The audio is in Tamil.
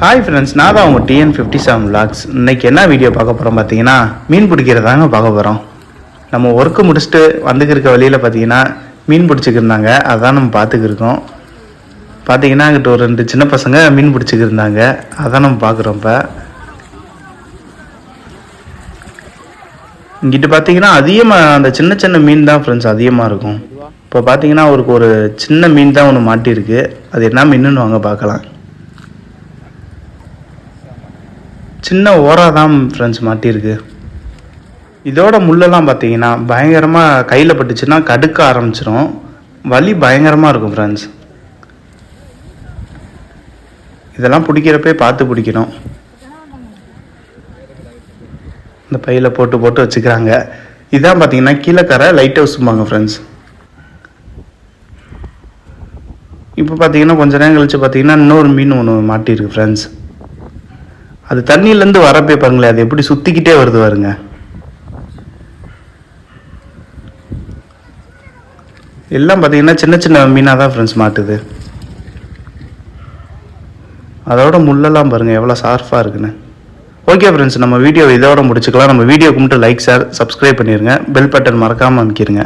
ஹாய் ஃப்ரெண்ட்ஸ், நான் தான் உங்கள் TN57 vlogs. இன்றைக்கி என்ன வீடியோ பார்க்க போகிறோம் பார்த்தீங்கன்னா, மீன் பிடிக்கிறதாங்க பார்க்க போகிறோம். நம்ம ஒர்க்கு முடிச்சுட்டு வந்துக்கிருக்க வழியில் பார்த்தீங்கன்னா மீன் பிடிச்சிக்கிருந்தாங்க. அதான் நம்ம பார்த்துக்கிருக்கோம். பார்த்தீங்கன்னா அங்கிட்ட ஒரு 2 சின்ன பசங்க மீன் பிடிச்சிக்கிருந்தாங்க. அதான் நம்ம பார்க்குறோம். இப்போ இங்கிட்ட பார்த்தீங்கன்னா அதிகமாக அந்த சின்ன சின்ன மீன் தான் ஃப்ரெண்ட்ஸ் அதிகமாக இருக்கும். இப்போ பார்த்தீங்கன்னா அவருக்கு ஒரு சின்ன மீன் தான் ஒன்று மாட்டியிருக்கு. அது என்ன மீனுன்னு வாங்க பார்க்கலாம். சின்ன ஓரா தான் ஃப்ரெண்ட்ஸ் மாட்டியிருக்கு. இதோட முள்ளெல்லாம் பார்த்தீங்கன்னா பயங்கரமாக கையில் பட்டுச்சுன்னா கடுக்க ஆரம்பிச்சிடும். வலி பயங்கரமாக இருக்கும் ஃப்ரெண்ட்ஸ். இதெல்லாம் பிடிக்கிறப்பே பார்த்து பிடிக்கணும். இந்த பையில் போட்டு போட்டு வச்சுக்கிறாங்க. இதான் பார்த்தீங்கன்னா கீழக்கரை லைட் ஹவுஸ்ம்பாங்க ஃப்ரெண்ட்ஸ். இப்போ பார்த்தீங்கன்னா கொஞ்ச நேரம் கழிச்சு பார்த்தீங்கன்னா இன்னொரு மீன் ஒன்று மாட்டியிருக்கு ஃப்ரெண்ட்ஸ். அது தண்ணியிலேருந்து வரப்பே பாருங்களேன், அது எப்படி சுற்றிக்கிட்டே வருது பாருங்க. எல்லாம் பார்த்தீங்கன்னா சின்ன சின்ன மீனாக தான் ஃப்ரெண்ட்ஸ் மாட்டுது. அதோட முள்ளெல்லாம் பாருங்கள் எவ்வளோ ஷார்ப்பாக இருக்குன்னு. ஓகே ஃப்ரெண்ட்ஸ், நம்ம வீடியோ இதோட முடிச்சுக்கலாம். நம்ம வீடியோக்கு மட்டும் லைக், ஷேர், சப்ஸ்கிரைப் பண்ணிடுங்க. பெல் பட்டன் மறக்காமல் அமைக்கிடுங்க.